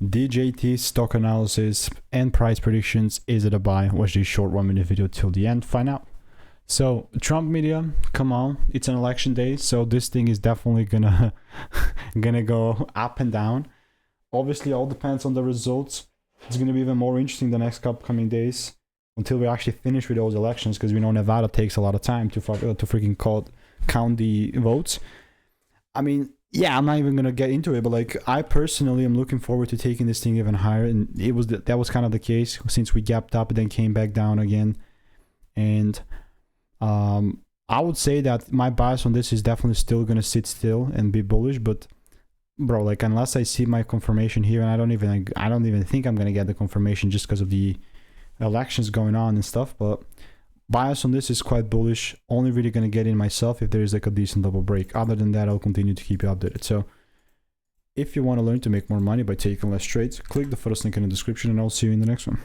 DJT stock analysis and price predictions. Is it a buy? Watch this short 1-minute video till the end. Find out. So Trump media, come on, it's an election day, so this thing is definitely gonna go up and down. Obviously, all depends on the results. It's gonna be even more interesting the next upcoming days until we actually finish with those elections, because we know Nevada takes a lot of time to freaking count the votes. I mean, yeah, I'm not even gonna get into it, but like, I personally am looking forward to taking this thing even higher, and that was kind of the case since we gapped up and then came back down again. And I would say that my bias on this is definitely still gonna sit still and be bullish, but bro, like, unless I see my confirmation here, and I don't even think I'm gonna get the confirmation just because of the elections going on and stuff, but bias on this is quite bullish. Only really gonna get in myself if there is like a decent double break. Other than that, I'll continue to keep you updated. So if you want to learn to make more money by taking less trades, click the first link in the description, and I'll see you in the next one.